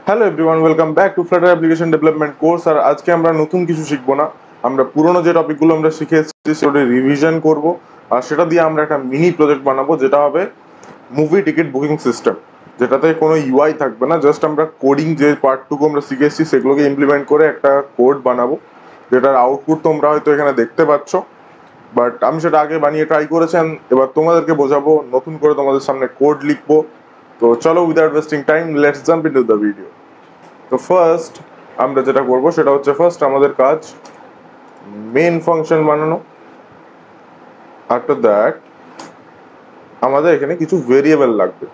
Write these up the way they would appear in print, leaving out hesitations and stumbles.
Hello everyone, welcome back to flutter application development course. আর আজকে আমরা নতুন কিছু শিখবো না, আমরা পুরোনো যে টপিকগুলো আমরা শিখে এসেছি সেটা রিভিশন করব। আর সেটা দিয়ে আমরা একটা মিনি প্রজেক্ট বানাবো, যেটা হবে মুভি টিকিট বুকিং সিস্টেম, যেটাতে কোনো ইউআই থাকবে না। জাস্ট আমরা কোডিং যে পার্টটুকু আমরা শিখে এসেছি সেগুলোকে ইমপ্লিমেন্ট করে একটা কোড বানাবো, যেটার আউটপুট তোমরা হয়তো এখানে দেখতে পাচ্ছ। বাট আমি সেটা আগে বানিয়ে ট্রাই করেছেন, এবার তোমাদেরকে বোঝাবো, নতুন করে তোমাদের সামনে কোড লিখবো। তো চলো, without wasting time, let's jump into the video. তো ফার্স্ট আমরা যেটা করব সেটা হচ্ছে, ফার্স্ট আমাদের কাজ মেন ফাংশন বানানো। আফটার দ্যাট আমাদের এখানে কিছু ভেরিয়েবল লাগবে।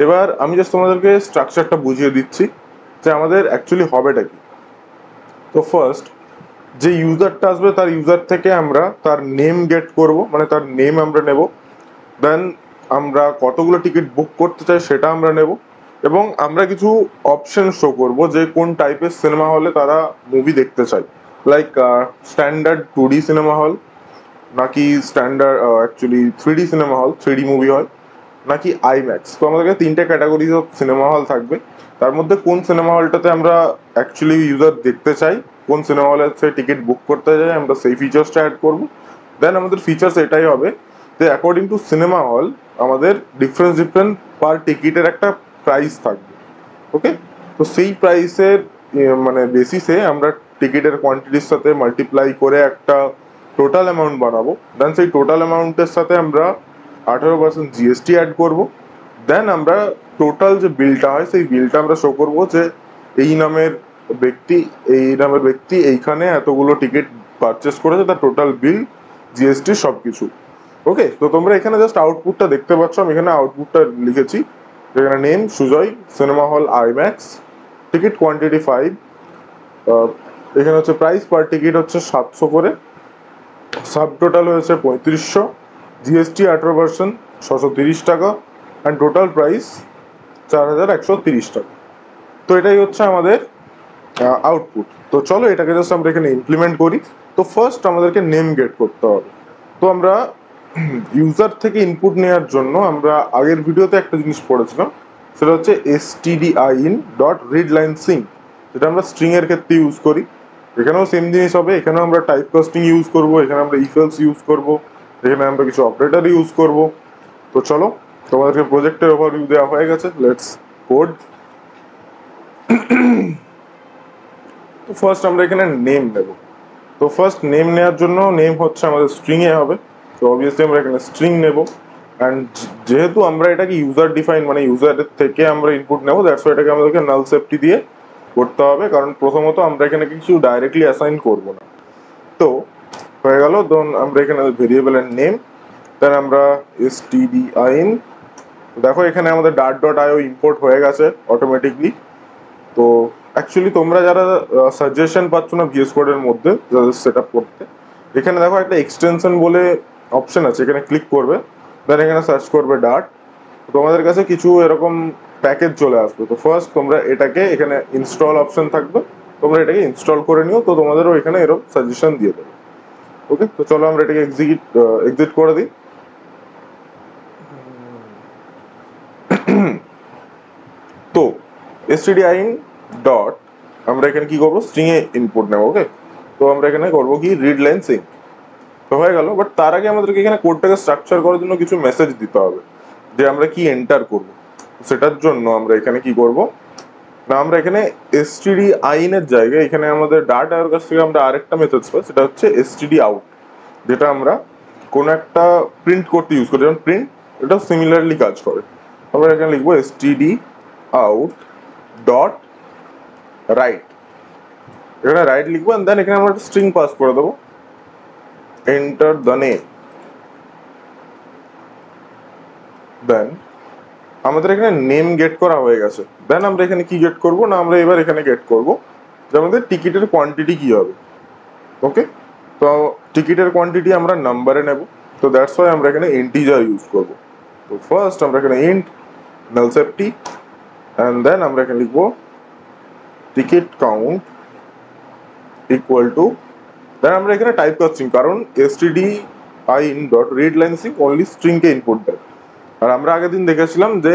এবার আমি জাস্ট তোমাদেরকে স্ট্রাকচারটা বুঝিয়ে দিচ্ছি যে আমাদের অ্যাকচুয়ালি হবেটা কি। তো ফার্স্ট যে ইউজারটা আসবে তার ইউজার থেকে আমরা তার নেম গেট করব, মানে তার নেম আমরা নেব। দেন আমরা কতগুলো টিকিট বুক করতে চাই সেটা আমরা নেব, এবং আমরা কিছু অপশন শো করব যে কোন টাইপের সিনেমা হলে তারা মুভি দেখতে চায়। Like standard 2D cinema hall, নাকি standard actually 3D cinema hall, 3D movie হয়, নাকি আইম্যাক্স। তো আমাদের কাছে তিনটে ক্যাটাগরিজ অফ সিনেমা হল থাকবে। তার মধ্যে কোন সিনেমা হলটাতে আমরা অ্যাকচুয়ালি ইউজার দেখতে চাই, কোন সিনেমা হলে সে টিকিট বুক করতে চাই, আমরা সেই ফিচার্সটা অ্যাড করব। দেন আমাদের ফিচার্স এটাই হবে যে অ্যাকর্ডিং টু সিনেমা হল আমাদের ডিফারেন্ট ডিফারেন্ট পার টিকিটের একটা প্রাইস থাকবে। ওকে, তো সেই প্রাইসের মানে বেসিসে আমরা টিকিটের কোয়ান্টিটির সাথে মাল্টিপ্লাই করে একটা টোটাল অ্যামাউন্ট বানাবো। দেন সেই টোটাল অ্যামাউন্টের সাথে আমরা 18% জিএসটি অ্যাড করব। দেন আমরা টোটাল যে বিলটা হয় সেই বিলটা আমরা শো করবো যে এই নামের ব্যক্তি এইখানে এতগুলো টিকিট পারচেস করেছে, তার টোটাল বিল, জিএসটি সব কিছু। ওকে, তো তোমরা এখানে জাস্ট আউটপুটটা দেখতে পাচ্ছ। আমি এখানে আউটপুটটা লিখেছি, এখানে name Sujoy, cinema hall IMAX, ticket quantity 5, এখানে হচ্ছে প্রাইস পার টিকিট হচ্ছে 700 করে, সাব টোটাল হয়েছে 3500, জিএসটি 18%, 630 টাকা, অ্যান্ড টোটাল প্রাইস 4130 টাকা। তো এটাই হচ্ছে আমাদের আউটপুট। তো চলো এটাকে জাস্ট আমরা এখানে ইমপ্লিমেন্ট করি। তো ফার্স্ট আমাদেরকে নেম গেট করতে হবে। তো আমরা ইউজার থেকে ইনপুট নেওয়ার জন্য আমরা আগের ভিডিওতে একটা জিনিস পড়েছিলাম, সেটা হচ্ছে stdin.readLineSync, যেটা আমরা স্ট্রিং এর ক্ষেত্রে ইউজ করি। এখানেও সেম জিনিস হবে, এখানেও আমরা টাইপ কাস্টিং ইউজ করব, এখানে আমরা ইফ এলস ইউজ করব, এখানে আমরা কিছু অপারেটর ইউজ করব। তো চলো, তোমাদেরকে প্রজেক্টের ওভারভিউ দেওয়া হয়ে গেছে, লেটস কোড। তো ফার্স্ট আমরা এখানে নেম নেব। তো ফার্স্ট নেম নেওয়ার জন্য নেম হচ্ছে আমাদের স্ট্রিং এ হবে। তো অবভিয়াসলি আমরা এখানে স্ট্রিং নেব। অ্যান্ড যেহেতু আমরা এটাকে ইউজার ডিফাইন, মানে ইউজারের থেকে আমরা ইনপুট নেবো, দ্যাটস ওয়াই এটাকে আমাদেরকে নাল সেফটি দিয়ে করতে হবে, কারণ প্রথমত আমরা এখানে কিছু ডাইরেক্টলি অ্যাসাইন করব না। তো হয়ে গেল, ধরুন আমরা এখানে ভেরিয়েবলের নেম, দেন আমরা stdin, দেখো এখানে আমাদের dart.io ইম্পোর্ট হয়ে গেছে অটোমেটিকলি। তো অ্যাকচুয়ালি তোমরা যারা সাজেশন পাচ্ছ না ভিএস কোডের মধ্যে সেট আপ করতে, এখানে দেখো একটা এক্সটেনশন বলে অপশন আছে, এখানে ক্লিক করবে, দেন এখানে সার্চ করবে ডার্ট, তোমাদের কাছে কিছু এরকম প্যাকেজ চলে আসবে। তো ফার্স্ট তোমরা এটাকে, এখানে ইনস্টল অপশন থাকবে, তোমরা এটাকে ইনস্টল করে নিও, তো তোমাদেরও এখানে এরকম সাজেশন দিয়ে দেবে। ওকে, তো চলো আমরা এটাকে এক্সিট করে দিই। তো stdin ডট আমরা এখানে কি করবো, স্ট্রিং এ ইনপুট নেবো। ওকে, তো আমরা এখানে করবো কি, রিড লাইন সিঙ্ক। তো হয়ে গেল, বাট তার আগে আমাদেরকে এখানে কোডটাকে স্ট্রাকচার করার জন্য কিছু মেসেজ দিতে হবে যে আমরা কি এন্টার করব। সেটার জন্য আমরা এখানে কি করব না, আমরা এখানে stdin এর জায়গায় এখানে আমাদের ডাটা এর কাছ থেকে আমরা আরেকটা মেথড পাই, সেটা হচ্ছে std out, যেটা আমরা কোনো একটা প্রিন্ট করতে ইউজ করি, যেমন প্রিন্ট, এটা সিমিলারলি কাজ করে। আমরা এখানে লিখবো std out ডট রাইট, এখানে রাইট লিখবো, দেন এখানে আমরা স্ট্রিং পাস করে দেবো, এন্টার দ্য নেম। দেন আমাদের এখানে নেম গেট করা হয়ে গেছে। দেন আমরা এখানে কি গেট করব না, আমরা এবার এখানে গেট করব যে আমাদের টিকিটের কোয়ান্টিটি কি হবে। ওকে, তো টিকিটের কোয়ান্টিটি আমরা নাম্বারে নেব, তো দ্যাটস ওয়াই আমরা এখানে ইন্টিজার ইউজ করব। তো ফার্স্ট আমরা এখানে int null safety, and then আমরা এখানে লিখবো ticket count equal to, then আমরা এখানে টাইপ কাস্টিং, কারণ stdin.readLineSync অনলি স্ট্রিং কে ইনপুট দেয়। আর আমরা আগের দিন দেখেছিলাম যে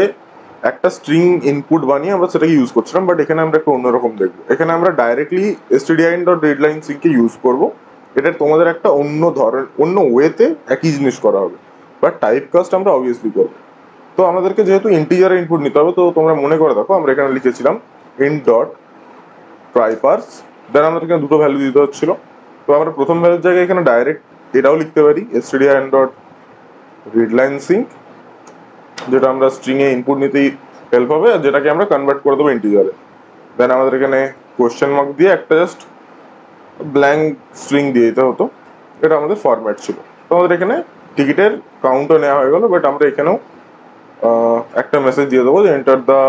একটা স্ট্রিং ইনপুট বানিয়ে আমরা সেটাকে ইউজ করছিলাম, বাট এখানে আমরা একটু অন্যরকম দেখবো। এখানে আমরা ডাইরেক্টলি stdin.readline_sync কে ইউজ করবো। এটা তোমাদের একটা অন্য ওয়েতে একই জিনিস করা হবে, বাট টাইপ কাস্ট আমরা অবভিয়াসলি করবো। তো আমাদেরকে যেহেতু ইন্টিজার ইনপুট নিতে হবে, তো তোমরা মনে করে দেখো আমরা এখানে লিখেছিলাম int.tryparse, দেন আমাদের এখানে দুটো ভ্যালু দিতে হচ্ছিল। তো আমরা প্রথম ভ্যালুর জায়গায় এখানে ডাইরেক্ট এটাও লিখতে পারি stdin.readline_sync, যেটা আমরা স্ট্রিং এ ইনপুট নিতেই হেল্প হবে, আর যেটাকে আমরা কনভার্ট করে দেবো ইন্টিজারে। দেন আমাদের এখানে কোশ্চেন মার্ক দিয়ে একটা জাস্ট ব্ল্যাঙ্ক স্ট্রিং দিয়ে দিতে হতো, এটা আমাদের ফরম্যাট ছিল। তো আমাদের এখানে টিকিটের কাউন্টও নেওয়া হয়ে গেল, বাট আমরা এখানেও একটা মেসেজ দিয়ে দেবো যে enter the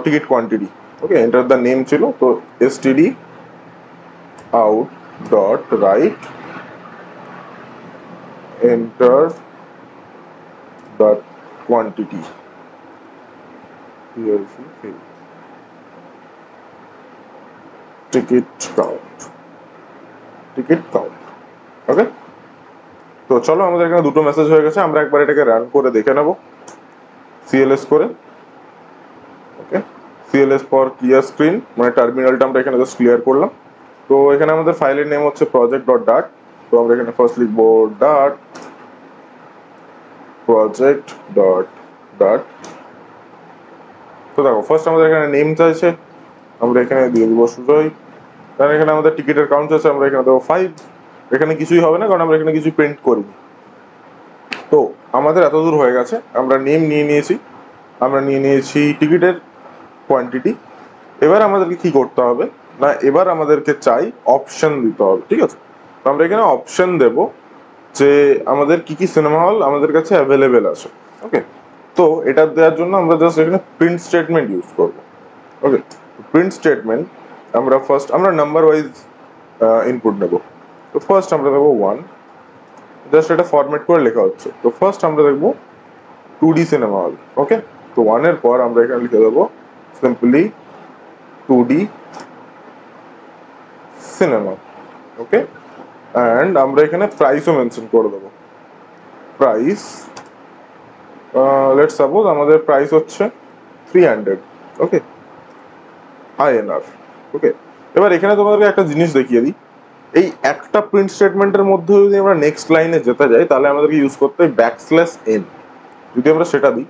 ticket quantity. Okay, enter the name ছিল, তো std out dot write enter the quantity, here is the ticket count. ওকে, তো চলো আমাদের এখানে দুটো মেসেজ হয়ে গেছে। আমরা একবার এটাকে রান করে দেখে নেব cls করে। ওকে, cls ফর ক্লিয়ার স্ক্রিন, মানে টার্মিনালটা আমরা এখানে জাস্ট ক্লিয়ার করলাম। তো এখানে আমাদের ফাইলের নেম হচ্ছে project.dart। তো আমরা এখানে ফার্স্ট লিখবো dart project.dart। তো দেখো ফার্স্ট আমাদের এখানে নেম চাইছে, আমরা এখানে দিয়ে দিব সুজয়। কারণ এখানে আমাদের টিকিটের কাউন্ট আছে, আমরা এখানে দেবো 5। এখানে কিছুই হবে না, কারণ আমরা এখানে কিছু প্রিন্ট করিনি। তো আমাদের এত দূর হয়ে গেছে, আমরা নেম নিয়ে নিয়েছি, আমরা নিয়ে নিয়েছি টিকিটের কোয়ান্টিটি। এবার আমাদেরকে কি করতে হবে না, এবার আমাদেরকে চাই অপশন দিতে হবে, ঠিক আছে? তো আমরা এখানে অপশন দেব যে আমাদের কি কি সিনেমা হল আমাদের কাছে অ্যাভেলেবেল আছে। ওকে, তো এটা দেওয়ার জন্য আমরা জাস্ট এখানে প্রিন্ট স্টেটমেন্ট ইউজ করব। ওকে, প্রিন্ট স্টেটমেন্ট আমরা নাম্বার ওয়াইজ ইনপুট নেব। তো ফার্স্ট আমরা দেবো 1, জাস্ট এটা ফরম্যাট করে লেখা হচ্ছে। তো ফার্স্ট আমরা দেখবো 2D সিনেমা হল। ওকে, তো 1 এর পর আমরা এখানে লিখে দেবো simply 2D cinema. Okay, and আমরা এখানে প্রাইসও মেনশন করে দেবো। প্রাইস লেটস সাপোজ আমাদের প্রাইস হচ্ছে 300। ওকে, INR। ওকে, এবার এখানে তোমাদেরকে একটা জিনিস দেখিয়ে দিই। এই একটা প্রিন্ট স্টেটমেন্টের মধ্যে যদি আমরা নেক্সট লাইনে যেতে যাই, তাহলে আমাদেরকে ইউজ করতে হয় \n। যদি আমরা সেটা দিই,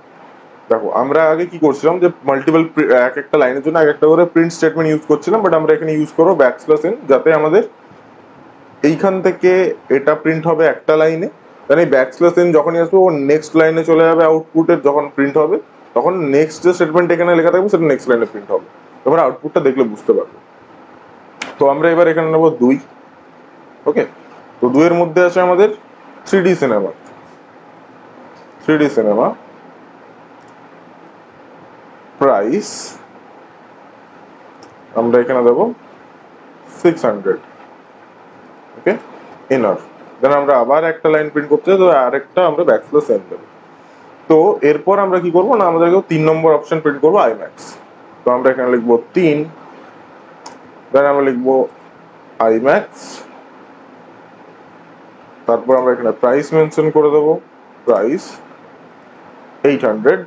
দেখো আমরা আগে কি করছিলাম যে মাল্টিপল এক একটা লাইনের জন্য এক একটা করে প্রিন্ট স্টেটমেন্ট ইউজ করছিলাম, বাট আমরা এখানে ইউজ করবো \n, যাতে আমাদের এইখান থেকে এটা প্রিন্ট হবে একটা লাইনে, তাহলে এই \n যখনই আসবে ও নেক্সট লাইনে চলে যাবে, আউটপুটের যখন প্রিন্ট হবে তখন নেক্সট যে স্টেটমেন্ট এখানে লেখা থাকবে সেটা নেক্সট লাইনে প্রিন্ট হবে। তোমরা আউটপুটটা দেখলে বুঝতে পারবে। তো আমরা এবার এখানে নেবো 2। ওকে, তো 2 এর মধ্যে আছে আমাদের 3D সিনেমা। প্রাইস আমরা এখানে দেবো 600। ওকে, ইনার। দেন আমরা আবার একটা লাইন প্রিন্ট করতে চাই, তো আরেকটা আমরা \n দেবো। তো এরপর আমরা কি করবো না, আমাদেরকে 3 নম্বর অপশন প্রিন্ট করবো IMAX। তো আমরা এখানে লিখবো 3, দেন আমরা লিখবো IMAX, তারপর আমরা এখানে প্রাইস মেনশন করে দেবো, price 800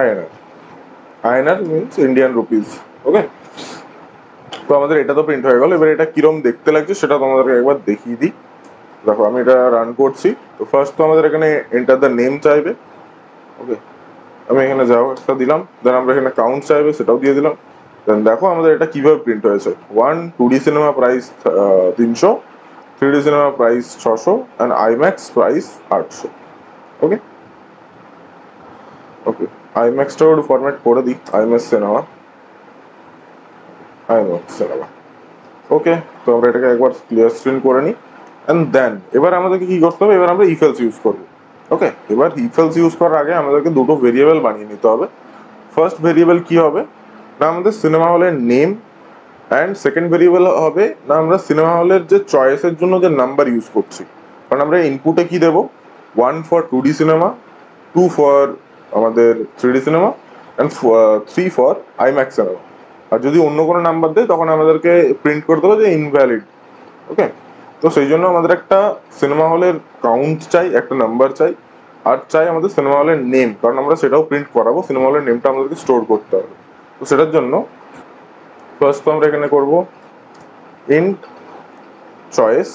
INR। INR means Indian rupees. Okay, তো আমাদের এটা তো প্রিন্ট হয়ে গেল। এবার এটা কিরম দেখতে লাগছে সেটা তোমাদেরকে একবার দেখিয়ে দিই। দেখো আমি এটা রান করছি। তো ফার্স্ট তো আমাদের এখানে এন্টার দ্য নেম চাইবে। ওকে, আমি এখানে যাও একটা দিলাম, দেন আমরা এখানে কাউন্ট চাইবে, সেটাও দিয়ে দিলাম। দেন দেখো আমাদের এটা কিভাবে প্রিন্ট হয়েছে। 1 2D cinema price 300, 3D cinema price 600 and IMAX price 800। ওকে, IMAXটাও একটু ফরম্যাট করে দিই, IMAX সিনেমা। ওকে, তো আমরা এটাকে একবার ক্লিয়ার স্ক্রিন করে নিই। অ্যান্ড দেন এবার আমাদেরকে কি করতে হবে, এবার আমরা ইফেলস ইউজ করবো। ওকে, এবার ইফেলস ইউজ করার আগে আমাদেরকে দুটো ভেরিয়েবল বানিয়ে নিতে হবে। ফার্স্ট ভেরিয়েবল কি হবে না, আমাদের সিনেমা হলের নেম, অ্যান্ড সেকেন্ড ভেরিয়েবল হবে না আমরা সিনেমা হলের যে চয়েসের জন্য যে নাম্বার ইউজ করছি। কারণ আমরা ইনপুটে কি দেবো, 1 ফর 2D সিনেমা, 2 ফর আমাদের 3D cinema, and 3 for IMAX cinema. আর যদি অন্য কোনো নাম্বার দেয় তখন আমাদেরকে প্রিন্ট করতে হবে যে ইনভ্যালিড। ওকে, তো সেই জন্য আমাদের একটা সিনেমা হলের কাউন্ট চাই, একটা নাম্বার চাই, আর চাই আমাদের সিনেমা হলের নেম, কারণ আমরা সেটাও প্রিন্ট করাবো, সিনেমা হলের নেমটা আমাদেরকে স্টোর করতে হবে। তো সেটার জন্য ফার্স্ট তো আমরা এখানে করব int choice,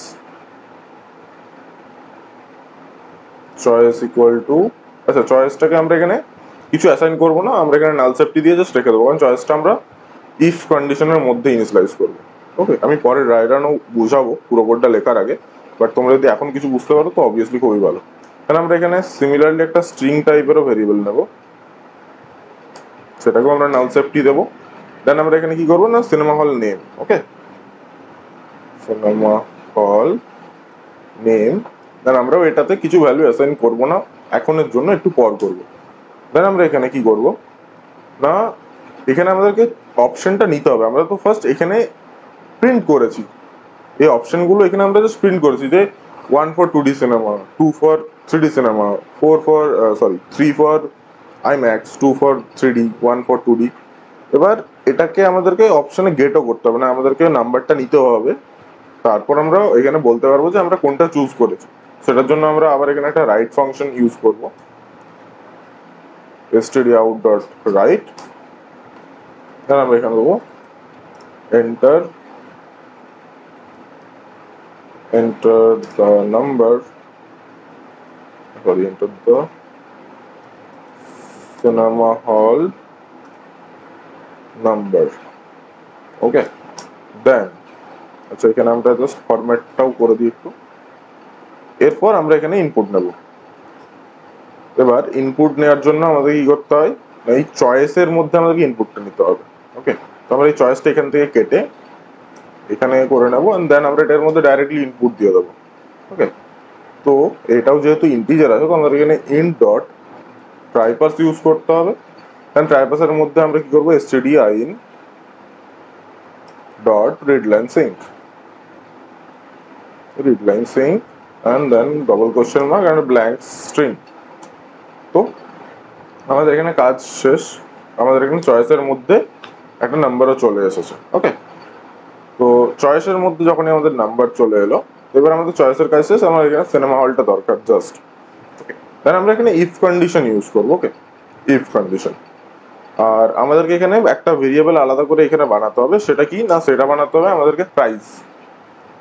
choice equal to, আচ্ছা চয়েসটাকে আমরা এখানে কিছু অ্যাসাইন করবো না, আমরা এখানে নাল সেফটি দিয়ে জাস্ট রেখে দেবো, কারণ চয়েসটা আমরা ইফ কন্ডিশনের মধ্যে ইনিশিয়ালাইজ করবো। ওকে, আমি পরে রায়রানও বুঝাবো পুরো কোডটা লেখার আগে, বাট তোমরা যদি এখন কিছু বুঝতে পারো তো অবভিয়াসলি খুবই ভালো। কারণ আমরা এখানে সিমিলারলি একটা স্ট্রিং টাইপেরও ভেরিয়েবল নেব, সেটাকেও আমরা নাল সেফটি দেবো। দেন আমরা এখানে কি করবো না সিনেমা হল নেম, ওকে সিনেমা হল নেম, দেন আমরাও এটাতে কিছু ভ্যালু অ্যাসাইন করবো না এখনের জন্য, একটু পর করবো। দেন আমরা এখানে কি করবো না, এখানে আমাদেরকে অপশনটা নিতে হবে। আমরা তো ফার্স্ট এখানে প্রিন্ট করেছি এই অপশনগুলো, এখানে আমরা জাস্ট প্রিন্ট করেছি যে 1 for 2D cinema, 2 for 3D cinema, 4 for 3 for IMAX, 2 for 3D, 1 for 2D। এবার এটাকে আমাদেরকে অপশনে গেটও করতে হবে না, আমাদেরকে নাম্বারটা নিতে হবে, তারপর আমরা এখানে বলতে পারবো যে আমরা কোনটা চুজ করেছি। সেটার জন্য আমরা আবার এখানে একটা রাইট ফাংশন ইউজ করবো, stdout.write, দেন আমরা এখানে দেবো enter the number, enter the cinema hall number, ওকে দেন আচ্ছা এখানে আমরা জাস্ট ফরম্যাটটাও করে দিই একটু। এরপর আমরা এখানে ইনপুট নেব। এবার ইনপুট নেওয়ার জন্য আমাদের কি করতে হয়, এই চয়েসের মধ্যে আমাদেরকে ইনপুটটা নিতে হবে। ওকে, তো আমরা এই চয়েসটা এখান থেকে কেটে এখানে করে নেবো, এন্ড দেন আমরা এটার মধ্যে ডাইরেক্টলি ইনপুট দিয়ে দেবো। ওকে, তো এটাও যেহেতু ইন্টিজার আছে তো আমাদের এখানে ইন্ট ডট ট্রাইপাস ইউজ করতে হবে। দেন ট্রাইপাসের মধ্যে আমরা কি করবো stdin dot read line sync and then double question mark and a blank string। তো আমাদের এখানে কাজ শেষ, আমাদের এখানে চয়েসের মধ্যে একটা নাম্বারও চলে এসেছে। ওকে, তো চয়েসের মধ্যে যখনই আমাদের নাম্বার চলে এলো, এবার আমাদের চয়েসের কাজ শেষ, আমার এখানে সিনেমা হলটা দরকার জাস্ট। ওকে, দেন আমরা এখানে ইফ কন্ডিশন ইউজ করবো। ওকে, ইফ কন্ডিশন, আর আমাদেরকে এখানে একটা ভেরিয়েবল আলাদা করে এখানে বানাতে হবে, সেটা কি না সেটা বানাতে হবে আমাদেরকে প্রাইস,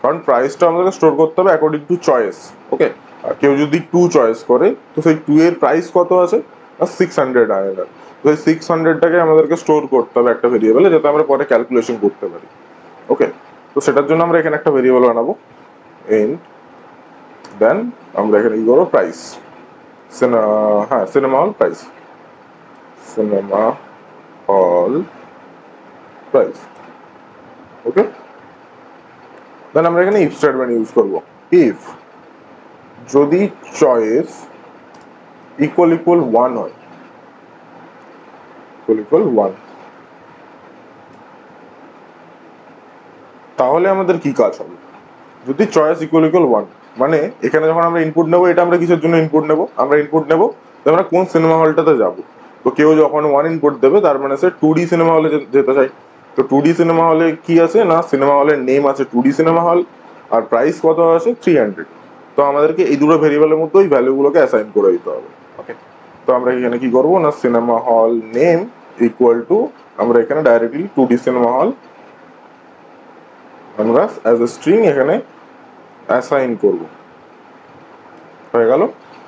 কারণ প্রাইসটা আমাদেরকে স্টোর করতে হবে অ্যাকর্ডিং টু চয়েস। ওকে, আর কেউ যদি 2 চয়েস করে তো সেই 2 এর প্রাইস কত আছে, 600 আয়নার, তো এই 600টাকে আমাদেরকে স্টোর করতে হবে একটা ভেরিয়েবলে, যাতে আমরা পরে ক্যালকুলেশন করতে পারি। ওকে, তো সেটার জন্য আমরা এখানে একটা ভেরিয়েবল বানাবো ইন্ট, দেন আমরা এখানে কি করবো price, cinema hall price, cinema hall price. Okay, then আমরা এখানে ইফ স্টেটমেন্ট ইউজ করবো। ইফ যদি চয়েস ইকুয়াল 1 হয়, ইকুয়াল 1, তাহলে আমাদের কি কাজ হবে, যদি চয়েস ইকুয়াল 1 মানে এখানে যখন আমরা ইনপুট নেবো, এটা আমরা কিসের জন্য ইনপুট নেবো, আমরা ইনপুট নেবো আমরা কোন সিনেমা হলটাতে যাব। তো কেউ যখন 1 ইনপুট দেবে তার মানে সে 2D সিনেমা হলে যেতে চাই। তো 2D সিনেমা হলে কি আছে না, সিনেমা হলের নেম আছে 2D সিনেমা হল, আর প্রাইস কত আছে 300। তো আমাদেরকে এই দুটো ভেরিয়েবলের মধ্যে ওই ভ্যালুগুলোকে অ্যাসাইন করে দিতে হবে। ওকে, তো আমরা এখানে কি করবো না cinema hall name equal to, আমরা এখানে ডাইরেক্টলি 2D সিনেমা হল আমরা অ্যাজ এ স্ট্রিং এখানে অ্যাসাইন করবো, হয়ে গেল।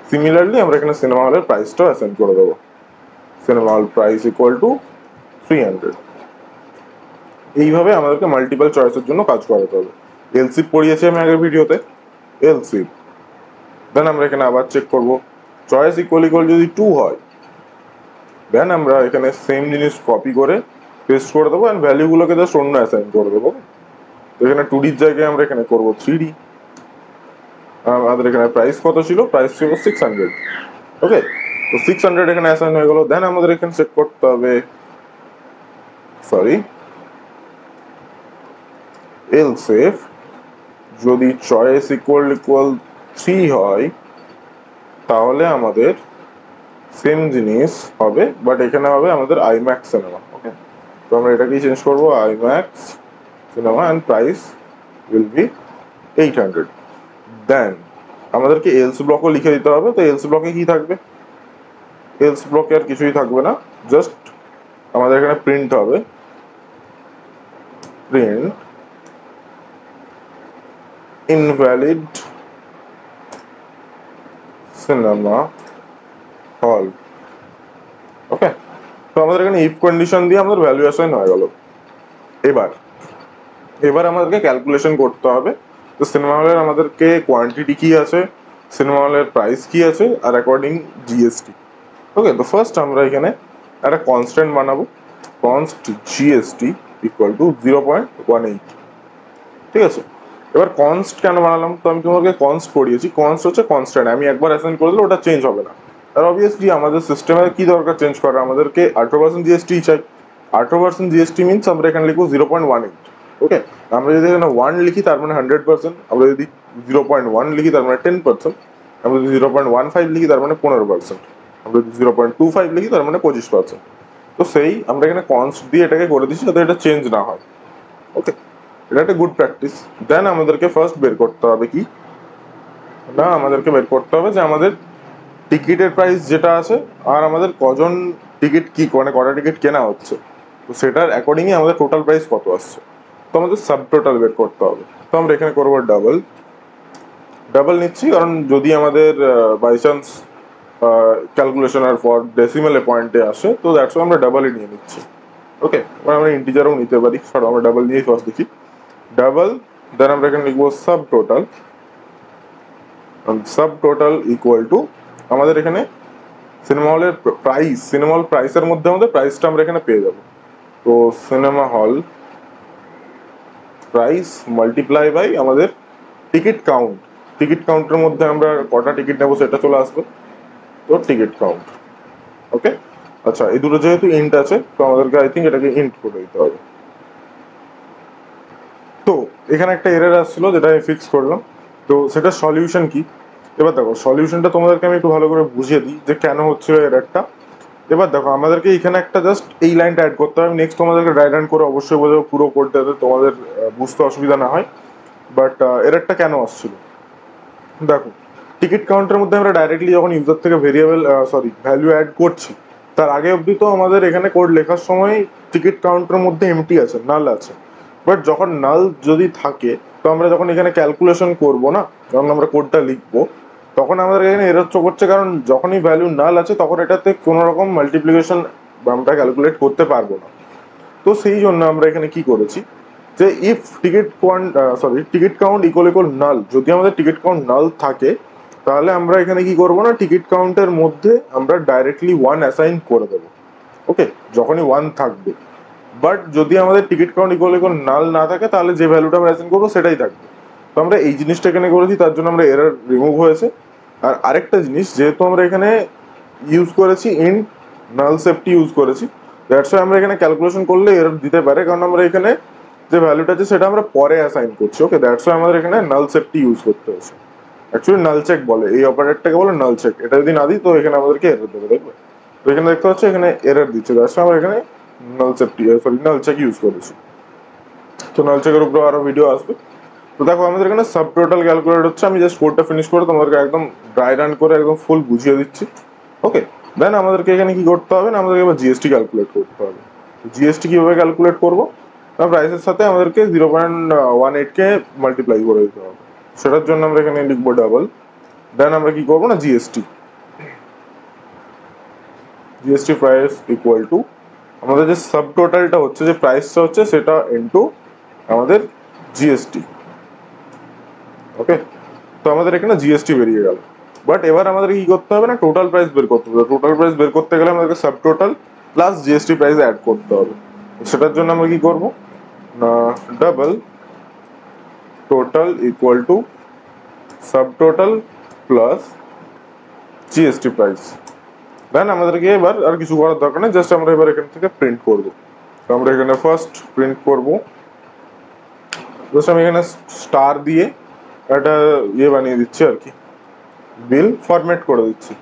সিমিলারলি আমরা এখানে সিনেমা হলের প্রাইসটাও অ্যাসাইন করে দেবো, cinema hall price equal to 300। এইভাবে আমাদেরকে মাল্টিপল চয়েসের জন্য কাজ করাতে হবে। এলসিপ পড়িয়েছি আমি আগের ভিডিওতে, এলসিপ, দেন আমরা এখানে আবার চেক করব চয়েস ইকুয়াল যদি 2 হয়, দেন আমরা এখানে সেম জিনিস কপি করে পেস্ট করে দেবো, অ্যান্ড ভ্যালুগুলোকে জাস্ট অন্য অ্যাসাইন করে দেবো। তো এখানে 2Dর জায়গায় আমরা এখানে করবো 3D। আমাদের এখানে প্রাইস কত ছিল, প্রাইস ছিল 600। ওকে, তো 600 এখানে অ্যাসাইন হয়ে গেল। দেন আমাদের এখানে চেক করতে হবে, সরি এলস ইফ যদি চয়েস ইকুয়াল 3 হয়, তাহলে আমাদের সেম জিনিস হবে, বাট এখানে হবে আমাদের আইম্যাক্স সিনেমা। ওকে, তো আমরা এটাকেই চেঞ্জ করবো IMAX cinema, and price will be 800। দেন আমাদেরকে এলস ব্লকও লিখে দিতে হবে। তো এলস ব্লকে কি থাকবে, এলস ব্লকে আর কিছুই থাকবে না, জাস্ট আমাদের এখানে প্রিন্ট হবে প্রিন্ট ইনভ্যালিড সিনেমা হল। ওকে, তো আমাদের এখানে ইফ কন্ডিশন দিয়ে আমাদের ভ্যালু অ্যাসাইন হয়ে গেল। এবার এবার আমাদেরকে ক্যালকুলেশন করতে হবে। তো সিনেমা হলের আমাদেরকে কোয়ান্টিটি কি আছে, সিনেমা হলের প্রাইস কি আছে, আর অ্যাকর্ডিং জিএসটি। ওকে, তো ফার্স্ট আমরা এখানে একটা কনস্ট্যান্ট বানাবো, কনস্ট জিএসটি ইকুয়াল টু 0.18। ঠিক আছে, এবার কনস্ট কেন বানালাম, তো আমি তোমাকে কনস্ট পড়িয়েছি, কনস্ট হচ্ছে কনস্ট্যান্ট, আমি একবার অ্যাসাইন করে দিলে ওটা চেঞ্জ হবে না। আর অবভিয়াসলি আমাদের সিস্টেমে কি দরকার চেঞ্জ করা, আমাদেরকে 18% জিএসটি চাই। 18% জিএসটি মিনস আমরা এখানে লিখবো 0.18। ওকে, আমরা যদি এখানে 1 লিখি তার মানে 100%, আমরা যদি 0.1 লিখি তার মানে 10%, আমরা যদি 0.15 লিখি তার মানে 15%, আমরা যদি 0.25 লিখি তার মানে 25%। তো সেই আমরা এখানে কনস্ট দিয়ে এটাকে করে দিচ্ছি যাতে এটা চেঞ্জ না হয়। ওকে, এটা একটা গুড প্র্যাকটিস। দেন আমাদেরকে ফার্স্ট বের করতে হবে কি না, আমাদেরকে বের করতে হবে যে আমাদের টিকিটের প্রাইস যেটা আছে আর আমাদের কজন টিকিট কি মানে কটা টিকিট কেনা হচ্ছে, তো সেটার অ্যাকর্ডিংই আমাদের টোটাল প্রাইস কত আসছে। তো আমাদের সাব টোটাল বের করতে হবে। তো আমরা এখানে করবো ডাবল, ডাবল নিচ্ছি কারণ যদি আমাদের বাই চান্স ক্যালকুলেশন আর পর ডেসিমেলে পয়েন্টে আসে, তো দ্যাটস আমরা ডাবলই নিয়ে নিচ্ছি। ওকে, আমরা ইন্টিজারও নিতে পারি, সরি আমরা ডাবল নিয়েই ফার্স্ট দেখি, ডাবল। দেন আমরা এখানে লিখবো sub total, sub total equal two আমাদের এখানে সিনেমা হলের প্রাইস, সিনেমা হল প্রাইসের মধ্যে আমাদের প্রাইসটা আমরা এখানে পেয়ে যাবো। তো cinema hall price multiply by আমাদের টিকিট কাউন্ট, টিকিট কাউন্টের মধ্যে আমরা কটা টিকিট নেবো সেটা চলে আসবে, তো টিকিট কাউন্ট। ওকে, আচ্ছা এই দুটো যেহেতু ইন্ট আছে তো আমাদেরকে আই থিঙ্ক এটাকে ইন্ট করে দিতে হবে। তো এখানে একটা এরর আসছিল যেটা আমি ফিক্স করলাম, তো সেটা সলিউশন কি। এবার দেখো সলিউশনটা তোমাদেরকে আমি একটু ভালো করে বুঝিয়ে দিই যে কেন হচ্ছিল এররটা। এবার দেখো আমাদেরকে এখানে একটা জাস্ট এই লাইনটা অ্যাড করতে হবে, নেক্সট তোমাদেরকে ড্রাই রান করে অবশ্যই বোঝাবো পুরো কোডটা যাতে তোমাদের বুঝতে অসুবিধা না হয়। বাট এররটা কেন আসছিল দেখো, টিকিট কাউন্টের মধ্যে আমরা ডাইরেক্টলি যখন ইউজার থেকে ভেরিয়েবল ভ্যালু অ্যাড করছি, তার আগে অবধি তো আমাদের এখানে কোড লেখার সময় টিকিট কাউন্টের মধ্যে এমটি আছে, নাল আছে। বাট যখন নাল যদি থাকে, তো আমরা যখন এখানে ক্যালকুলেশন করবো না, যখন আমরা কোডটা লিখবো, তখন আমাদের এখানে এরর শো করছে, কারণ যখনই ভ্যালু নাল আছে তখন এটাতে কোনো রকম মাল্টিপ্লিকেশন আমরা ক্যালকুলেট করতে পারবো না। তো সেই জন্য আমরা এখানে কি করেছি যে if ticket count equal equal null, যদি আমাদের টিকিট কাউন্ট নাল থাকে তাহলে আমরা এখানে কি করবো না, টিকিট কাউন্টের মধ্যে আমরা ডাইরেক্টলি 1 অ্যাসাইন করে দেবো। ওকে, যখনই 1 থাকবে। বাট যদি আমাদের টিকিট কাউন্ট ইকুয়াল ইকুয়াল নাল না থাকে তাহলে যে ভ্যালুটা আমরা অ্যাসাইন করবো সেটাই থাকবে। তো আমরা এই জিনিসটা এখানে করেছি, তার জন্য আমরা এরর রিমুভ হয়েছে। আর আরেকটা জিনিস, যেহেতু আমরা এখানে ইউজ করেছি ইন নাল সেফটি ইউজ করেছি, দ্যাটস ওয়াই আমরা এখানে ক্যালকুলেশন করলে এরর দিতে পারে, কারণ আমরা এখানে যে ভ্যালুটা আছে সেটা আমরা পরে অ্যাসাইন করছি। ওকে, দ্যাটস ওয়াই আমাদের এখানে নাল সেফটি ইউজ করতে হয়েছে। অ্যাকচুয়ালি নাল চেক বলে, এই অপারেটরটাকে বলে নাল চেক। এটা যদি না দিই তো এখানে আমাদেরকে এরর দেবে, দেখবে। তো এখানে দেখতে পাচ্ছি এখানে এরর দিচ্ছে, দ্যাটস ওয়াই আমরা এখানে নাল চেক ইউজ করেছি। তো নাল চেকের উপরে আরো ভিডিও আসবে। তো দেখো আমাদের এখানে সাব টোটাল ক্যালকুলেট হচ্ছে, আমি জাস্ট কোডটা ফিনিশ করে তোমাদেরকে একদম ড্রাই রান করে একদম ফুল বুঝিয়ে দিচ্ছি। ওকে, দেন আমাদেরকে এখানে কি করতে হবে না, আমাদেরকে এবার জিএসটি ক্যালকুলেট করতে হবে। জিএসটি কিভাবে ক্যালকুলেট করবো না, প্রাইসের সাথে আমাদেরকে 0.18 কে মাল্টিপ্লাই করে দিতে হবে। সেটার জন্য আমরা এখানে লিখবো ডাবল, দেন আমরা কি করবো না GST, GST price equal to আমাদের যে সাব টোটালটা হচ্ছে, যে প্রাইসটা হচ্ছে সেটা ইনটু আমাদের জিএসটি। ওকে, তো আমাদের এখানে জিএসটি বেরিয়ে গেল। বাট এবার আমাদের কি করতে হবে না, টোটাল প্রাইস বের করতে হবে। টোটাল প্রাইস বের করতে গেলে আমাদেরকে sub total plus GST price add করতে হবে। সেটার জন্য আমরা কি করবো না, double total equal to sub total plus GST price. Then আমাদেরকে এবার আর কিছু করার দরকার নেই, জাস্ট আমরা এবার এখান থেকে প্রিন্ট করবো। তো আমরা এখানে ফার্স্ট প্রিন্ট করবো, জাস্ট আমি এখানে স্টার দিয়ে একটা ইয়ে বানিয়ে দিচ্ছি আর কি, বিল ফরম্যাট করে দিচ্ছি।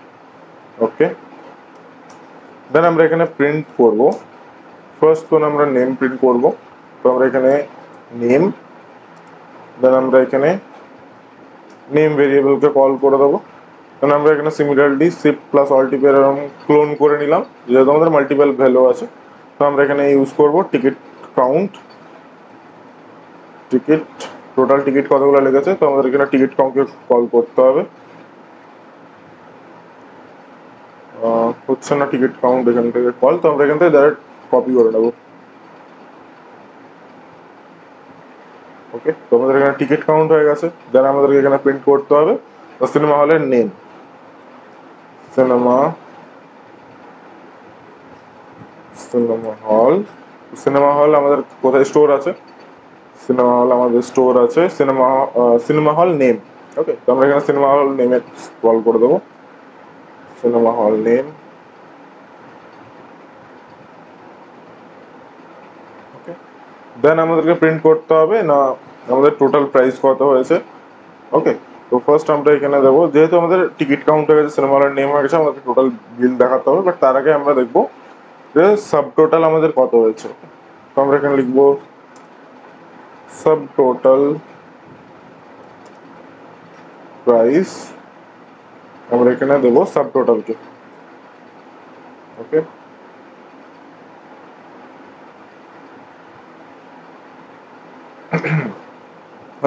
ওকে, দেন আমরা এখানে প্রিন্ট করব, ফার্স্ট কোন আমরা নেম প্রিন্ট করব। তো আমরা এখানে নেম, দেন আমরা এখানে নেম ভেরিয়েবলকে কল করে দেবো। তাহলে আমরা এখানে সিমিলারলি শিফট প্লাস অল টিপে এরকম ক্লোন করে নিলাম, যেহেতু আমাদের মাল্টিপল ভ্যালু আছে। তো আমরা এখানে ইউজ করব ticket count, ticket total ticket কতগুলো লেগেছে, তো আমাদের এখানে টিকিট কাউন্টকে কল করতে হবে। হচ্ছে না টিকিট কাউন্ট এখান থেকে কল, তো আমরা এখান থেকে ডাইরেক্ট কপি করে নেবো। ওকে, তো আমাদের এখানে টিকিট কাউন্ট হয়ে গেছে। দেন আমাদেরকে এখানে প্রিন্ট করতে হবে সিনেমা হলের name, cinema cinema hall. Cinema hall আমাদের কোথায় স্টোর আছে? সিনেমা হল আমাদের স্টোর আছে সিনেমা হল নেম। ওকে, তো আমরা এখানে সিনেমা হল নেমে কল করে দেবো, সিনেমা হল নেম। ওকে, দেন আমাদেরকে প্রিন্ট করতে হবে না আমাদের টোটাল প্রাইস কত হয়েছে। ওকে, তো ফার্স্ট আমরা এখানে দেবো, যেহেতু আমাদের টিকিট কাউন্ট হয়ে গেছে, সিনেমা হলের নেম হয়ে গেছে, আমাদের টোটাল বিল দেখাতে হবে। বাট তার আগে আমরা দেখবো যে সাব টোটাল আমাদের কত হয়েছে। তো আমরা এখানে লিখবো সাব টোটাল প্রাইস, আমরা এখানে দেবো সাব টোটালকে। ওকে,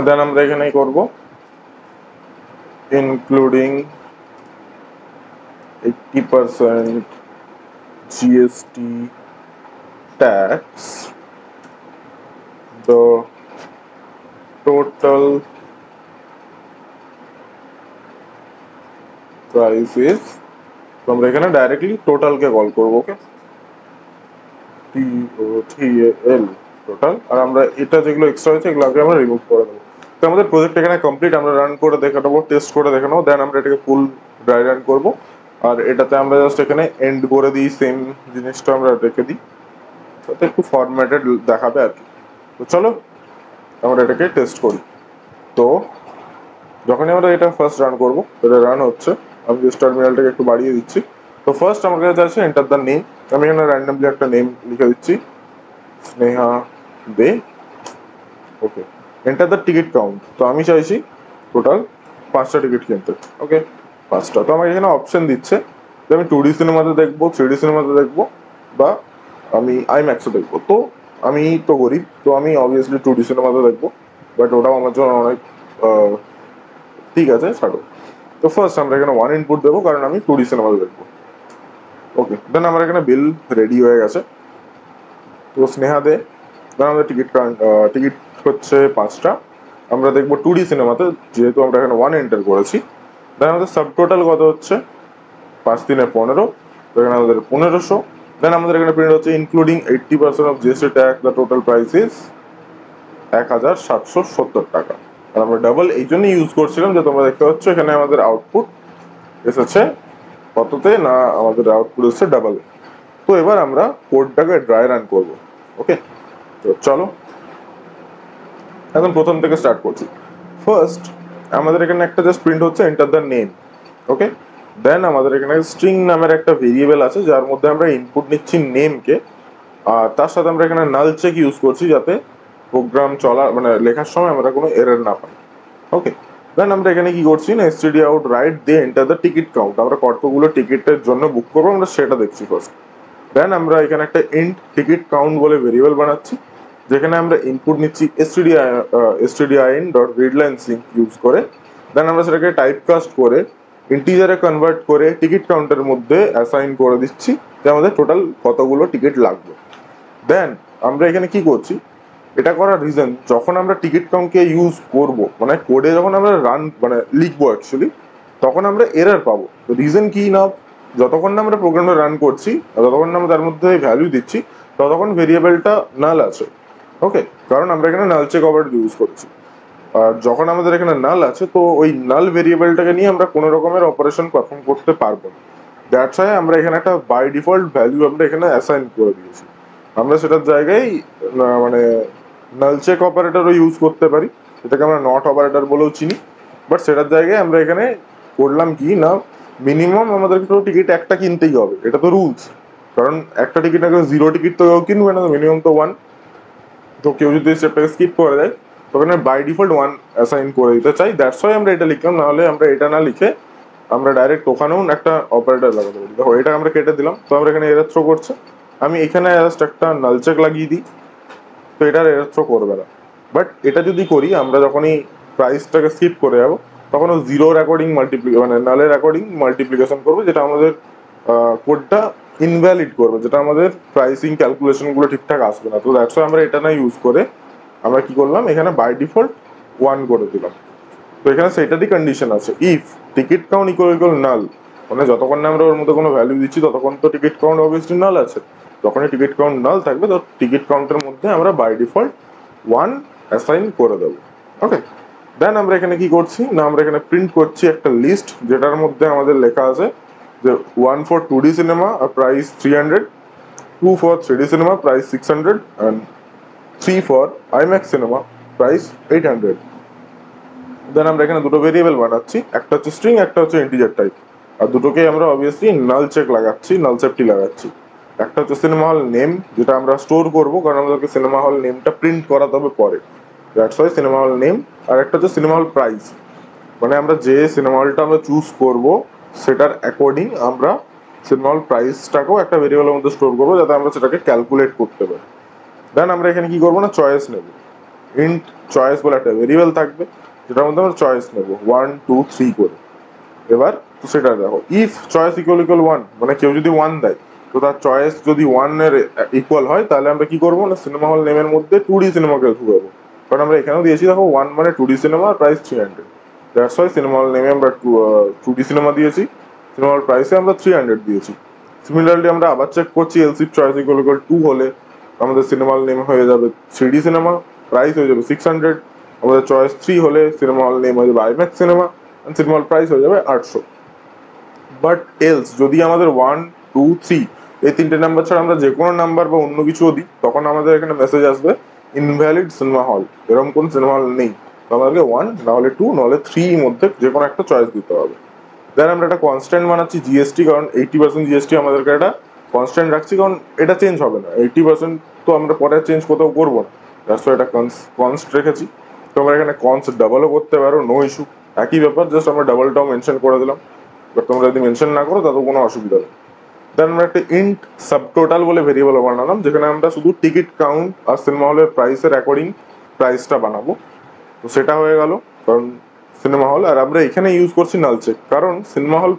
দেন আমরা এখানে করব including 80% GST tax, the total price is, তো আমরা এখানে ডাইরেক্টলি টোটালকে কল করবো। ওকে, TOTAL টোটাল, আর আমরা এটা যেগুলো এক্সট্রা হয়েছে এগুলো আগে আমরা রিমুভ করে দেবো। তো আমাদের প্রজেক্ট এখানে কমপ্লিট, আমরা রান করে দেখে নেবো, টেস্ট করে দেখে নেবো, দেন আমরা এটাকে ফুল ড্রাই রান করবো। আর এটাতে আমরা জাস্ট এখানে এন্ড করে দিই, সেম জিনিসটা আমরা রেখে দিই, তাতে একটু ফরম্যাটেড দেখাবে আর কি। তো চলো আমরা এটাকে টেস্ট করি। তো যখনই আমরা এটা ফার্স্ট রান করবো, এটা রান হচ্ছে, আমি জাস্ট টার্মিনালটাকে একটু বাড়িয়ে দিচ্ছি। তো ফার্স্ট আমার কাছে আছে এন্টার দ্য নেম, আমি এখানে র্যান্ডমলি একটা নেম লিখে দিচ্ছি, স্নেহা দে। ওকে, এন্টার দ্য টিকিট কাউন্ট, তো আমি চাইছি টোটাল 5টা টিকিট কিনতে। ওকে, 5টা। তো আমাকে এখানে অপশন দিচ্ছে যে আমি 2D সিনেমাতে দেখবো, 3D সিনেমাতে দেখবো, বা আমি আইম্যাক্সে দেখবো। তো আমি তো গরিব, তো আমি অবভিয়াসলি 2D সিনেমাতে দেখবো, বাট ওটাও আমার জন্য অনেক ঠিক আছে, ছাড়ো। তো ফার্স্ট আমরা এখানে 1 ইনপুট দেবো, কারণ আমি 2D সিনেমাতে দেখবো। ওকে, দেন আমার এখানে বিল রেডি হয়ে গেছে। তো স্নেহা দে, দেন আমাদের টিকিট হচ্ছে 5টা, আমরা দেখবো 2D সিনেমাতে, যেহেতু আমরা এখানে 1 এন্টার করেছি। দেন আমাদের সাব টোটাল কত হচ্ছে, 5×3=15, তো এখানে আমাদের 1500। দেন আমাদের এখানে প্রিন্ট হচ্ছে including 80% of GST tax, the total price is 1770 টাকা। আর আমরা ডাবল এই জন্য ইউজ করছিলাম যে তোমরা দেখতে পাচ্ছ এখানে আমাদের আউটপুট এসেছে কততে, না আমাদের আউটপুট এসেছে ডাবল। তো এবার আমরা কোডটাকে ড্রাই রান করব। ওকে, তো চলো এখন প্রথম থেকে স্টার্ট করছি। ফার্স্ট আমাদের এখানে একটা জাস্ট প্রিন্ট হচ্ছে এন্টার দ্য নেম। ওকে, দেন আমাদের এখানে স্ট্রিং নামের একটা ভেরিয়েবল আছে, যার মধ্যে আমরা ইনপুট নিচ্ছি নেমকে, আর তার সাথে আমরা এখানে নাল চেক ইউজ করছি, যাতে প্রোগ্রাম চলা মানে লেখার সময় আমরা কোনো এরর না পাই। ওকে, দেন আমরা এখানে কি করছি না std out রাইট দিয়ে এন্টার দ্য টিকিট কাউন্ট, আমরা কতগুলো টিকিটের জন্য বুক করবো আমরা সেটা দেখছি ফার্স্ট। দেন আমরা এখানে একটা ইন্ট টিকিট কাউন্ট বলে ভেরিয়েবল বানাচ্ছি, যেখানে আমরা ইনপুট নিচ্ছি stdin.readline_sync ইউজ করে। দেন আমরা সেটাকে টাইপ কাস্ট করে ইন্টিজারে কনভার্ট করে টিকিট কাউন্টের মধ্যে অ্যাসাইন করে দিচ্ছি যে আমাদের টোটাল কতগুলো টিকিট লাগবে। দেন আমরা এখানে কি করছি, এটা করার রিজন, যখন আমরা টিকিট কাউন্টকে ইউজ করব মানে কোডে যখন আমরা রান মানে লিখবো অ্যাকচুয়ালি, তখন আমরা এরর পাবো। তো রিজন কি না, যতক্ষণ না আমরা প্রোগ্রামটা রান করছি, যতক্ষণ না আমরা তার মধ্যে ভ্যালু দিচ্ছি, ততক্ষণ ভেরিয়েবলটা নাল আছে। ওকে, কারণ আমরা এখানে নাল চেক অপারেটর ইউজ করছি। আর যখন আমাদের এখানে নাল আছে, তো ওই নাল ভেরিয়েবলটাকে নিয়ে আমরা কোনো রকমের অপারেশন পারফর্ম করতে পারবো না। দ্যাটস ওয়াই আমরা এখানে একটা বাই ডিফল্ট ভ্যালু আমরা এখানে অ্যাসাইন করে দিয়েছি। আমরা সেটার জায়গায় মানে নাল চেক অপারেটরও ইউজ করতে পারি, এটাকে আমরা নট অপারেটর বলেও চিনি। বাট সেটার জায়গায় আমরা এখানে করলাম কি না, মিনিমাম আমাদেরকে তো টিকিট একটা কিনতেই হবে, এটা তো রুলস। কারণ একটা টিকিট না, 0 টিকিট তো কেউ কিনবে না, মিনিমাম তো 1। তো কেউ যদি স্টেপটাকে স্কিপ করে দেয়, ওখানে বাই ডিফল্ট 1 অ্যাসাইন করে দিতে চাই, দ্যাটস ওয়াই আমরা এটা লিখলাম। নাহলে আমরা এটা না লিখে আমরা ডাইরেক্ট ওখানেও একটা অপারেটর লাগাতে পারি। দেখো এটা আমরা কেটে দিলাম, তো আমরা এখানে এরর থ্রো করছে, আমি এখানে জাস্ট একটা নাল চেক লাগিয়ে দিই, তো এটার এরর থ্রো করবে না। বাট এটা যদি করি, আমরা যখনই প্রাইসটাকে স্কিপ করে যাবো তখন ও জিরোর অ্যাকর্ডিং মানে নালের অ্যাকর্ডিং মাল্টিপ্লিকেশন করবে, যেটা আমাদের কোডটা ইনভ্যালিড করবে, যেটা আমাদের প্রাইসিং ক্যালকুলেশনগুলো ঠিকঠাক আসবে না। তো দ্যাটস আমরা এটা না ইউজ করে আমরা কি করলাম, এখানে বাই ডিফল্ট 1 করে দিলাম। তো এখানে সেটারই কন্ডিশন আছে, ইফ টিকিট কাউন্ট ইকুয়াল নাল, মানে যতক্ষণ না আমরা ওর মধ্যে কোনো ভ্যালু দিচ্ছি ততক্ষণ তো টিকিট কাউন্ট অবভিয়াসলি নাল আছে, যখনই টিকিট কাউন্ট নাল থাকবে তো টিকিট কাউন্টের মধ্যে আমরা বাই ডিফল্ট 1 অ্যাসাইন করে দেবো। ওকে, দেন আমরা এখানে কি করছি না, আমরা এখানে প্রিন্ট করছি একটা লিস্ট, যেটার মধ্যে আমাদের লেখা আছে যে 1 for 2D cinema price 300, 2 for 3D cinema price 600 and 3 for IMAX cinema price 800। দেন আমরা এখানে দুটো ভেরিয়েবল বানাচ্ছি, একটা হচ্ছে স্ট্রিং, একটা হচ্ছে ইন্টিজার টাইপ, আর দুটোকে আমরা অবভিয়াসলি নাল চেক লাগাচ্ছি, নাল সেফটি লাগাচ্ছি। একটা হচ্ছে সিনেমা হল নেম, যেটা আমরা স্টোর করবো, কারণ আমাদেরকে সিনেমা হল নেমটা প্রিন্ট করাতে হবে পরে, that's why cinema hall name. আর একটা হচ্ছে সিনেমা হল প্রাইস, মানে আমরা যে সিনেমা হলটা আমরা চুজ করবো সেটার অ্যাকর্ডিং আমরা সিনেমা হল প্রাইসটাকেও একটা ভেরিয়েবলের মধ্যে স্টোর করবো, যাতে আমরা সেটাকে ক্যালকুলেট করতে পারি। দেন আমরা এখানে কি করবো না, চয়েস নেব, ইন্ট চয়েস বলে একটা ভেরিয়েবল থাকবে, যেটার মধ্যে আমরা চয়েস নেব 1 2 3 করে। এবার তো সেটা দেখো, ইফ চয়েস ইকুয়াল 1, মানে কেউ যদি 1 দেয় তো তার চয়েস যদি 1 এর ইকুয়াল হয়, তাহলে আমরা কি করবো না, সিনেমা হল নেমের মধ্যে 2D সিনেমাকে ঢুকাবো, কারণ আমরা এখানেও দিয়েছি দেখো 1 মানে 2D cinema, price 300, that's why cinema হল নেমে আমরা 2D সিনেমা দিয়েছি, সিনেমা হল প্রাইসে আমরা 300 দিয়েছি। সিমিলারলি আমরা আবার চেক করছি, এলস ইফ চয়েস ইকুয়াল 2 হলে আমাদের সিনেমা হল নেম হয়ে যাবে 3D সিনেমা, প্রাইস হয়ে যাবে 600। আমাদের চয়েস 3 হলে সিনেমা হল নেম হয়ে যাবে IMAX cinema, cinema hall price হয়ে যাবে 800। বাট এলস যদি আমাদের 1 2 3 এই তিনটে নাম্বার ছাড়া আমরা যে কোনো নাম্বার বা অন্য কিছুও দিই, তখন আমাদের এখানে মেসেজ আসবে ইনভ্যালিড সিনেমা হল, এরকম কোন সিনেমা হল নেই, তো আমাদেরকে 1 নাহলে 2 নাহলে 3 এর মধ্যে যে কোনো একটা চয়েস দিতে হবে। দেন আমরা একটা কনস্ট্যান্ট বানাচ্ছি জিএসটি, কারণ 80% জিএসটি আমাদেরকে একটা কনস্ট্যান্ট রাখছি, কারণ এটা চেঞ্জ হবে না, 80% তো আমরা পরে চেঞ্জ কোথাও করবো না, দ্যাটস এটা কনস্ট রেখেছি। তো আমরা এখানে কনস্ট ডাবলও করতে পারো, নো ইস্যু, একই ব্যাপার, জাস্ট আমরা ডাবলটাও মেনশন করে দিলাম, বাট তোমরা যদি মেনশন না করো তাতেও কোনো অসুবিধা নেই। দেন আমরা একটা ইন্ট সাবটোটাল বলে ভেরিয়েবল বানালাম, যেখানে আমরা শুধু টিকিট কাউন্ট আর সিনেমা হলের প্রাইসের অ্যাকর্ডিং প্রাইসটা বানাবো। তো সেটা হয়ে গেল, কারণ সিনেমা হল, আর আমরা এখানে ইউজ করছি নাল চেক, কারণ সিনেমা হল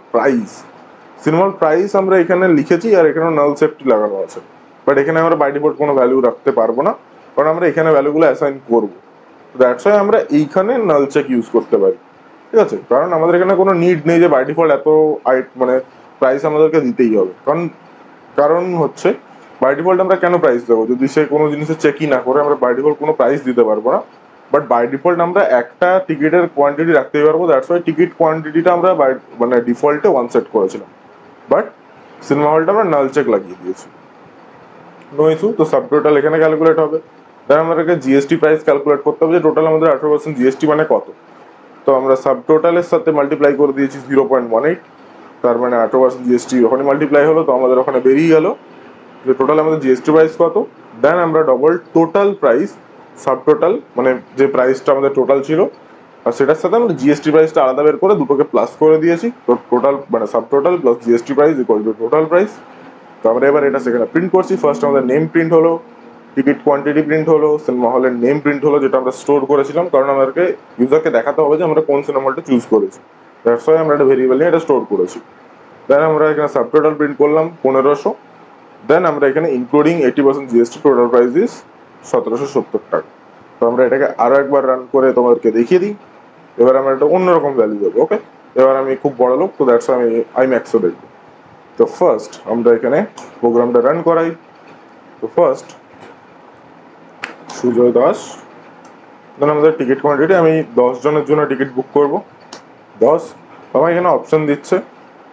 প্রাইস আমরা এখানে লিখেছি আর এখানে নাল সেফটি লাগানো আছে, বাট এখানে আমরা বাই ডিফল্ট কোনো ভ্যালু রাখতে পারবো না, কারণ আমরা এখানে ভ্যালুগুলো অ্যাসাইন করবো, দ্যাটস ওয়াই আমরা এইখানে নাল চেক ইউজ করতে পারি। ঠিক আছে, কারণ আমাদের এখানে কোনো নিড নেই যে বাই ডিফল্ট এত মানে প্রাইস আমাদেরকে দিতেই হবে, কারণ কারণ হচ্ছে বাই ডিফল্ট আমরা কেন প্রাইস দেবো, যদি সে কোনো জিনিসের চেকই না করে আমরা বাই ডিফল্ট কোনো প্রাইস দিতে পারবো না। বাট বাই ডিফল্ট আমরা একটা টিকিটের কোয়ান্টিটি রাখতেই পারবো, দ্যাটস ওয়াই টিকিট কোয়ান্টিটিটা আমরা মানে ডিফল্টে 1 সেট করেছিলাম, বাট সিনেমা হলটা আমরা নাল চেক লাগিয়ে দিয়েছি, নো ইস্যু। তো সাব টোটাল এখানে ক্যালকুলেট হবে। দেন আমাদেরকে জিএসটি প্রাইস ক্যালকুলেট করতে হবে, যে টোটাল আমাদের 18% জিএসটি মানে কত। তো আমরা সাব টোটালের সাথে মাল্টিপ্লাই করে দিয়েছি 0.18, তার মানে 18% জিএসটি যখনই মাল্টিপ্লাই হলো তো আমাদের ওখানে বেরিয়ে গেল যে টোটাল আমাদের জিএসটি প্রাইস কত। দেন আমরা double total price sub total, মানে যে প্রাইসটা আমাদের টোটাল ছিল আর সেটার সাথে আমরা জিএসটি প্রাইসটা আলাদা বের করে দুটোকে প্লাস করে দিয়েছি, তো টোটাল মানে sub total plus GST price equal to total price. তো আমরা এবার এটা সেখানে প্রিন্ট করছি, ফার্স্ট আমাদের নেম প্রিন্ট হলো, টিকিট কোয়ান্টিটি প্রিন্ট হলো, সিনেমা হলের নেম প্রিন্ট হলো, যেটা আমরা স্টোর করেছিলাম, কারণ আমাদেরকে ইউজারকে দেখাতে হবে যে আমরা কোন সিনেমা হলটা চুজ করেছি, দ্যাটস ওয়াই আমরা একটা ভেরিয়েবল নিয়ে এটা স্টোর করেছি। দেন আমরা এখানে সাব টোটাল প্রিন্ট করলাম 1500। দেন আমরা এখানে including 80% GST total price is 1770 টাকা। তো আমরা এটাকে আরো একবার রান করে তোমাদেরকে দেখিয়ে দিই, এবার আমরা একটা অন্যরকম ভ্যালু দেবো। ওকে, এবার আমি খুব বড় লোক, তো দ্যাটস আমি আইম্যাক্সও দেখবো। তো ফার্স্ট আমরা এখানে প্রোগ্রামটা রান করাই। তো ফার্স্ট সুজয় দাস, দেন আমাদের টিকিট কোয়ান্টিটি, আমি 10 জনের জন্য টিকিট বুক করব 10। আমার এখানে অপশন দিচ্ছে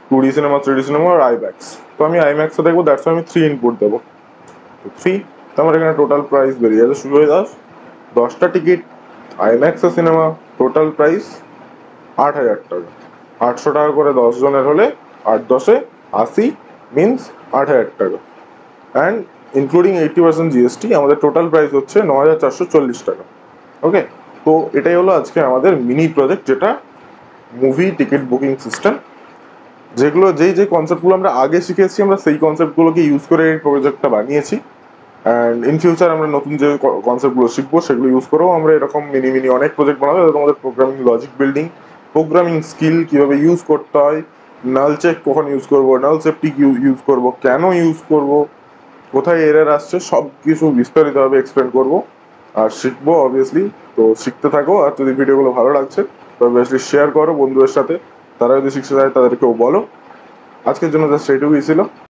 2D সিনেমা, 3D সিনেমা আর আইম্যাক্স, তো আমি আইম্যাক্সে দেখবো, দ্যাটস আমি 3 ইনপুট দেবো, 3। তো আমার এখানে টোটাল প্রাইস বেরিয়ে যাচ্ছে সুজয় দাস 10টা টিকিট আইম্যাক্সের সিনেমা, টোটাল প্রাইস 8000 টাকা, 800 টাকা করে 10 জনের হলে 8 10 80 মিনস 8000 টাকা, অ্যান্ড ইনক্লুডিং 80% জিএসটি আমাদের টোটাল প্রাইস হচ্ছে 9440 টাকা। ওকে, তো এটাই হলো আজকে আমাদের মিনি প্রজেক্ট, যেটা মুভি টিকিট বুকিং সিস্টেম। যেগুলো যেই কনসেপ্টগুলো আমরা আগে শিখেছি, আমরা সেই কনসেপ্টগুলোকে ইউজ করে এই প্রজেক্টটা বানিয়েছি। অ্যান্ড ইন ফিউচার আমরা নতুন যে কনসেপ্টগুলো শিখবো সেগুলো ইউজ করেও আমরা এরকম মিনি অনেক প্রজেক্ট বানাবো, যাতে তোমাদের programming logic building, programming skill কীভাবে ইউজ করতে হয়, নাল চেক কখন ইউজ করবো, নাল সেফটি ইউজ করবো, কেন ইউজ করবো, কোথায় এরর আসছে, সব কিছু বিস্তারিতভাবে এক্সপ্লেন করবো আর শিখবো অবভিয়াসলি। তো শিখতে থাকো, আর যদি ভিডিওগুলো ভালো লাগছে তো অবভিয়াসলি শেয়ার করো বন্ধুদের সাথে, তারা যদি শিখতে চায় তাদেরকেও বলো। আজকের জন্য জাস্ট এইটুকুই ছিল।